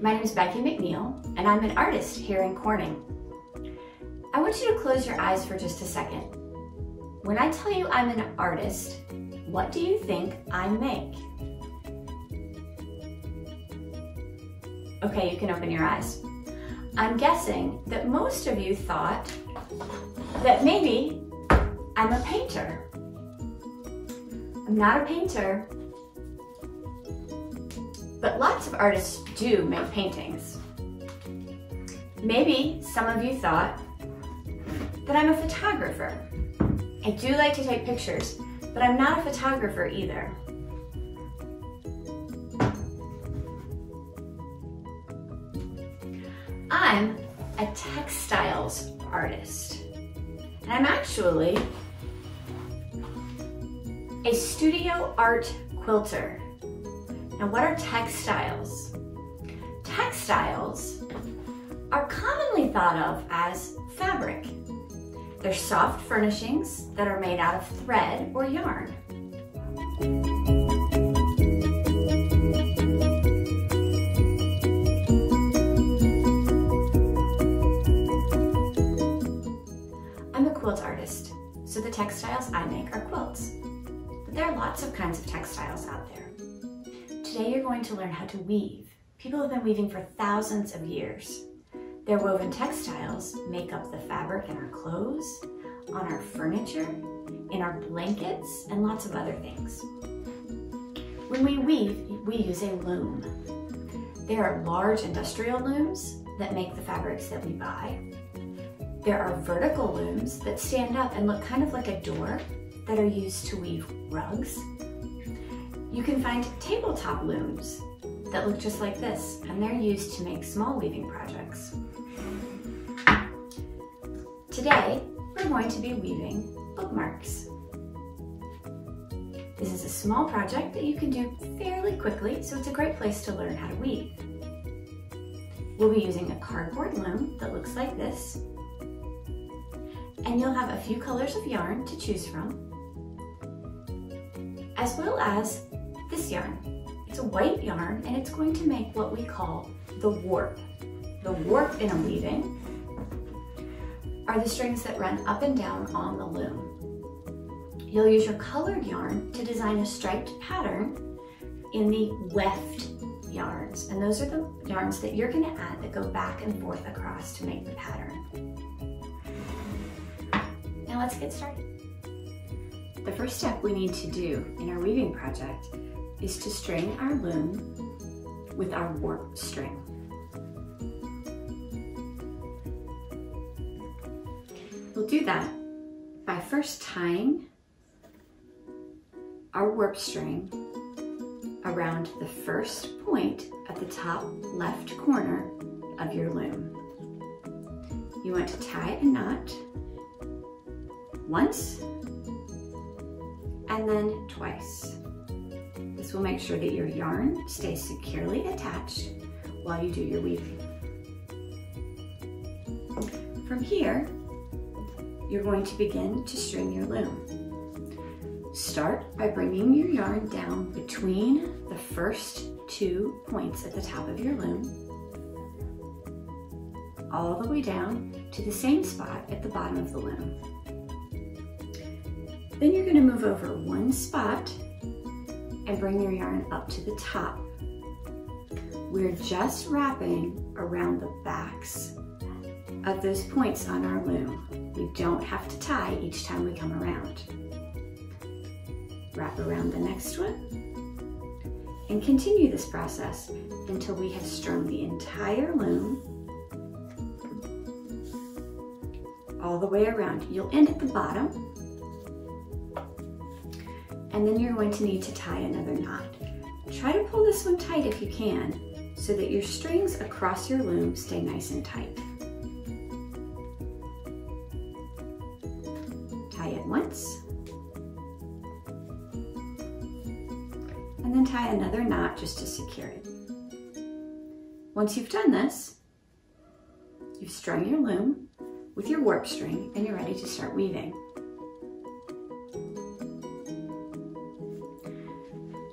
My name is Becky McNeil, and I'm an artist here in Corning. I want you to close your eyes for just a second. When I tell you I'm an artist, what do you think I make? Okay, you can open your eyes. I'm guessing that most of you thought that maybe I'm a painter. I'm not a painter, but lots of artists do make paintings. Maybe some of you thought that I'm a photographer. I do like to take pictures, but I'm not a photographer either. I'm a textiles artist, and I'm actually a studio art quilter. Now, what are textiles? Textiles are commonly thought of as fabric. They're soft furnishings that are made out of thread or yarn. I'm a quilt artist, so the textiles I make are quilts. But there are lots of kinds of textiles out there. Today you're going to learn how to weave. People have been weaving for thousands of years. Their woven textiles make up the fabric in our clothes, on our furniture, in our blankets, and lots of other things. When we weave, we use a loom. There are large industrial looms that make the fabrics that we buy. There are vertical looms that stand up and look kind of like a door that are used to weave rugs. You can find tabletop looms that look just like this, and they're used to make small weaving projects. Today, we're going to be weaving bookmarks. This is a small project that you can do fairly quickly, so it's a great place to learn how to weave. We'll be using a cardboard loom that looks like this, and you'll have a few colors of yarn to choose from, as well as this yarn. It's a white yarn, and it's going to make what we call the warp. The warp in a weaving are the strings that run up and down on the loom. You'll use your colored yarn to design a striped pattern in the weft yarns, and those are the yarns that you're going to add that go back and forth across to make the pattern. Now let's get started. The first step we need to do in our weaving project is to string our loom with our warp string. We'll do that by first tying our warp string around the first point at the top left corner of your loom. You want to tie a knot once and then twice. This will make sure that your yarn stays securely attached while you do your weaving. From here, you're going to begin to string your loom. Start by bringing your yarn down between the first 2 points at the top of your loom, all the way down to the same spot at the bottom of the loom. Then you're going to move over one spot and bring your yarn up to the top. We're just wrapping around the backs of those points on our loom. We don't have to tie each time we come around. Wrap around the next one and continue this process until we have strung the entire loom all the way around. You'll end at the bottom, and then you're going to need to tie another knot. Try to pull this one tight if you can, so that your strings across your loom stay nice and tight. Tie it once, and then tie another knot just to secure it. Once you've done this, you've strung your loom with your warp string and you're ready to start weaving.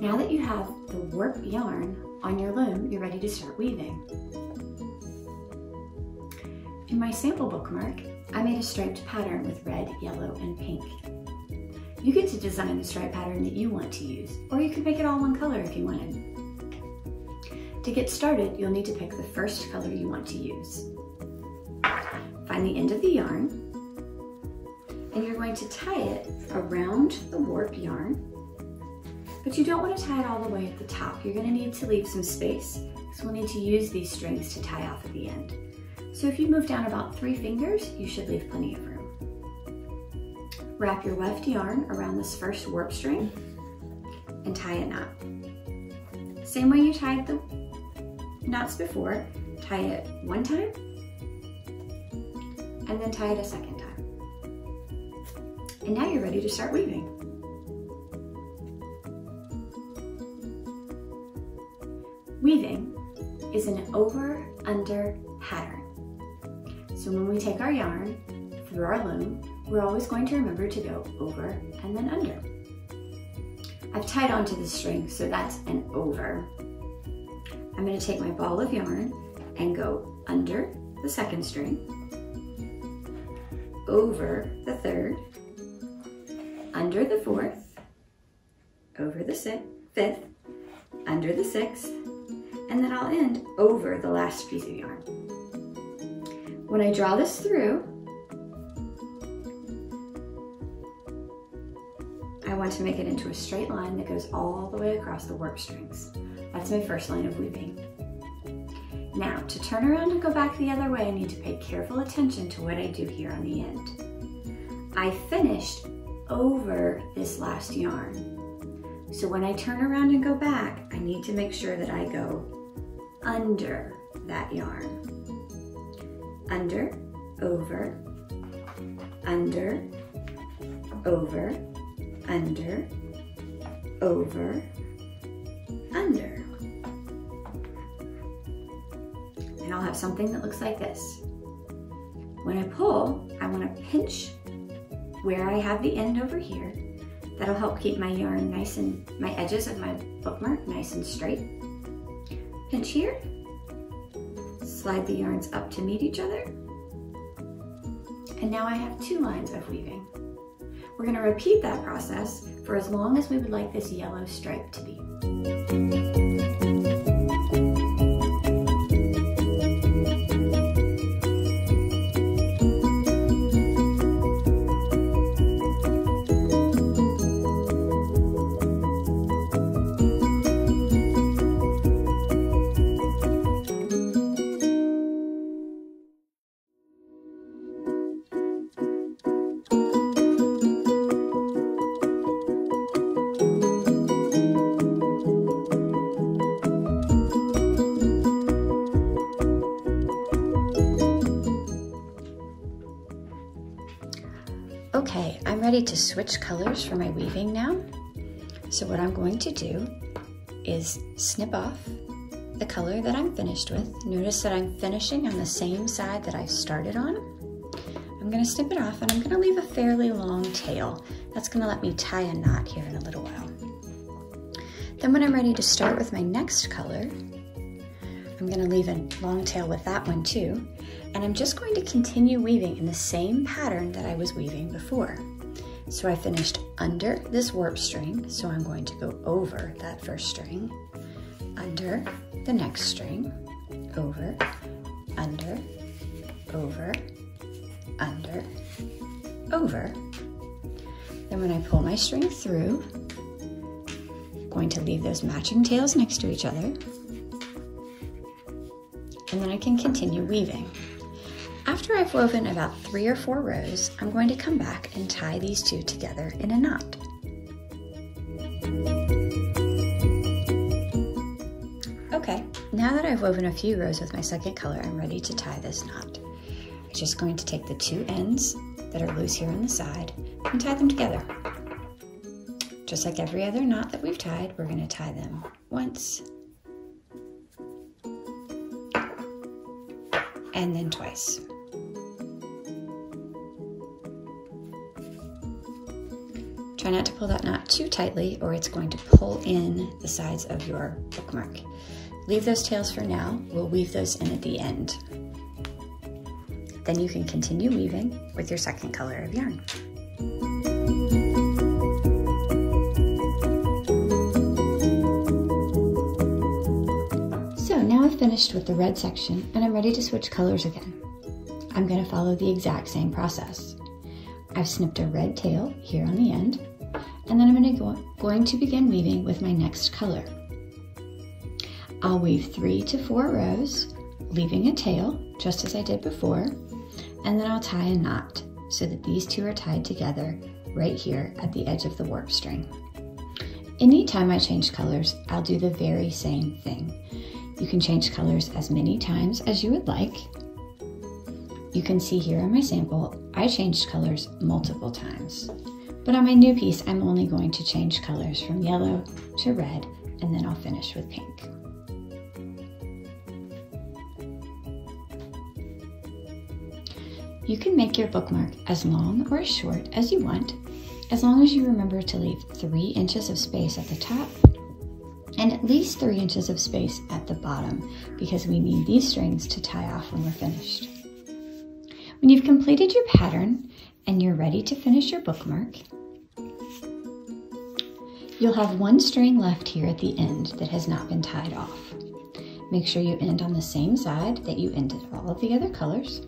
Now that you have the warp yarn On your loom, you're ready to start weaving. In my sample bookmark, I made a striped pattern with red, yellow, and pink. You get to design the stripe pattern that you want to use, or you could make it all one color if you wanted. To get started, you'll need to pick the first color you want to use. Find the end of the yarn, and you're going to tie it around the warp yarn, but you don't want to tie it all the way at the top. You're going to need to leave some space, because we'll need to use these strings to tie off at the end. So if you move down about 3 fingers, you should leave plenty of room. Wrap your weft yarn around this first warp string and tie a knot. Same way you tied the knots before, tie it one time and then tie it a second time. And now you're ready to start weaving. Weaving is an over-under pattern. So when we take our yarn through our loom, we're always going to remember to go over and then under. I've tied onto the string, so that's an over. I'm going to take my ball of yarn and go under the second string, over the third, under the fourth, over the fifth, under the sixth, and then I'll end over the last piece of yarn. When I draw this through, I want to make it into a straight line that goes all the way across the warp strings. That's my first line of weaving. Now, to turn around and go back the other way, I need to pay careful attention to what I do here on the end. I finished over this last yarn. So when I turn around and go back, I need to make sure that I go under that yarn. Under, over, under, over, under, over, under. And I'll have something that looks like this. When I pull, I want to pinch where I have the end over here. That'll help keep my yarn nice and, my edges of my bookmark nice and straight. Pinch here, slide the yarns up to meet each other, and now I have 2 lines of weaving. We're going to repeat that process for as long as we would like this yellow stripe to be. Okay, I'm ready to switch colors for my weaving now. So what I'm going to do is snip off the color that I'm finished with. Notice that I'm finishing on the same side that I started on. I'm going to snip it off and I'm going to leave a fairly long tail. That's going to let me tie a knot here in a little while. Then when I'm ready to start with my next color, I'm going to leave a long tail with that one too. And I'm just going to continue weaving in the same pattern that I was weaving before. So I finished under this warp string, so I'm going to go over that first string, under the next string, over, under, over, under, over. Then when I pull my string through, I'm going to leave those matching tails next to each other, and then I can continue weaving. After I've woven about 3 or 4 rows, I'm going to come back and tie these 2 together in a knot. Okay, now that I've woven a few rows with my second color, I'm ready to tie this knot. I'm just going to take the 2 ends that are loose here on the side and tie them together. Just like every other knot that we've tied, we're going to tie them once and then twice. Try not to pull that knot too tightly or it's going to pull in the sides of your bookmark. Leave those tails for now. We'll weave those in at the end. Then you can continue weaving with your second color of yarn. So now I've finished with the red section and I'm ready to switch colors again. I'm going to follow the exact same process. I've snipped a red tail here on the end, and then I'm going to begin weaving with my next color. I'll weave 3 to 4 rows, leaving a tail, just as I did before, and then I'll tie a knot so that these two are tied together right here at the edge of the warp string. Anytime I change colors, I'll do the very same thing. You can change colors as many times as you would like. You can see here on my sample, I changed colors multiple times. But on my new piece, I'm only going to change colors from yellow to red, and then I'll finish with pink. You can make your bookmark as long or as short as you want, as long as you remember to leave 3 inches of space at the top and at least 3 inches of space at the bottom, because we need these strings to tie off when we're finished. When you've completed your pattern and you're ready to finish your bookmark, you'll have 1 string left here at the end that has not been tied off. Make sure you end on the same side that you ended all of the other colors,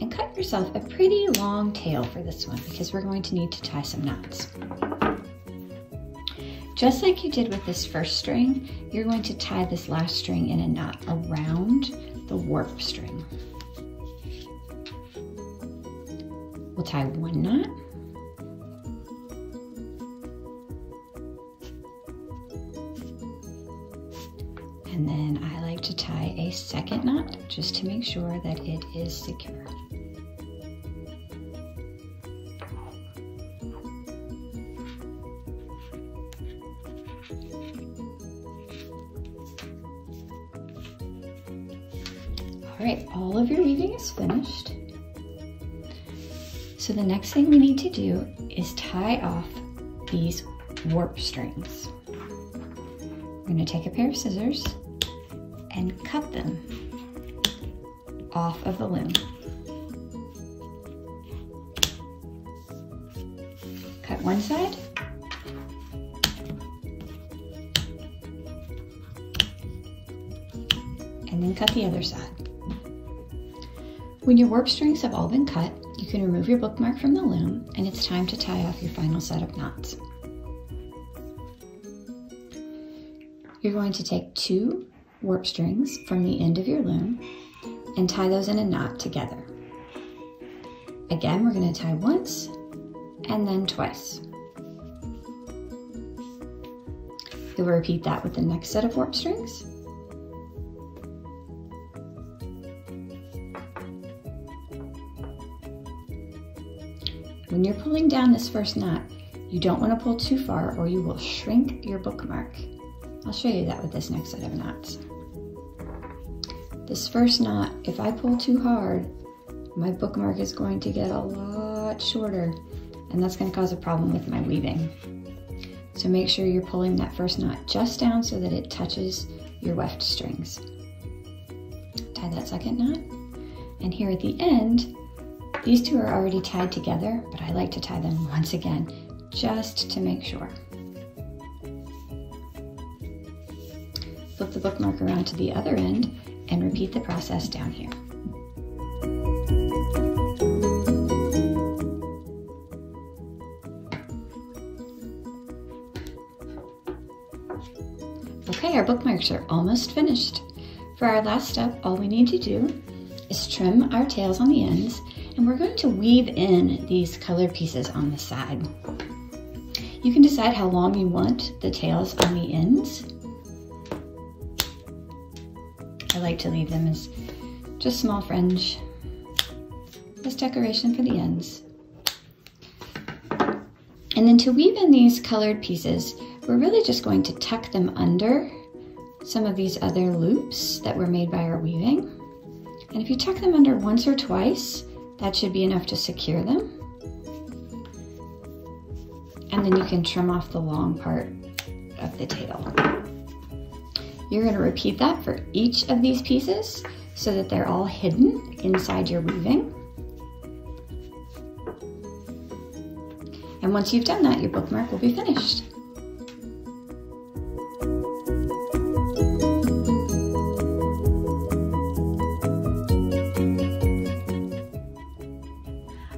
and cut yourself a pretty long tail for this one because we're going to need to tie some knots. Just like you did with this first string, you're going to tie this last string in a knot around the warp string. We'll tie 1 knot, and then I like to tie a second knot just to make sure that it is secure. All right, all of your weaving is finished. So the next thing we need to do is tie off these warp strings. We're going to take a pair of scissors and cut them off of the loom. Cut one side. And then cut the other side. When your warp strings have all been cut, you can remove your bookmark from the loom, and it's time to tie off your final set of knots. You're going to take 2 warp strings from the end of your loom and tie those in a knot together. Again, we're going to tie once and then twice. You'll repeat that with the next set of warp strings. When you're pulling down this first knot, you don't want to pull too far or you will shrink your bookmark. I'll show you that with this next set of knots. This first knot, if I pull too hard, my bookmark is going to get a lot shorter, and that's going to cause a problem with my weaving. So make sure you're pulling that first knot just down so that it touches your weft strings. Tie that second knot, and here at the end, these 2 are already tied together, but I like to tie them once again, just to make sure. Flip the bookmark around to the other end and repeat the process down here. Okay, our bookmarks are almost finished. For our last step, all we need to do is trim our tails on the ends, and we're going to weave in these colored pieces on the side. You can decide how long you want the tails on the ends. I like to leave them as just small fringe, as decoration for the ends. And then to weave in these colored pieces, we're really just going to tuck them under some of these other loops that were made by our weaving. And if you tuck them under once or twice, that should be enough to secure them. And then you can trim off the long part of the tail. You're going to repeat that for each of these pieces so that they're all hidden inside your weaving. And once you've done that, your bookmark will be finished.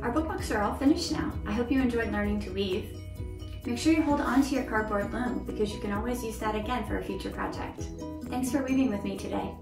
Our bookmarks are all finished now. I hope you enjoyed learning to weave. Make sure you hold on to your cardboard loom because you can always use that again for a future project. Thanks for weaving with me today.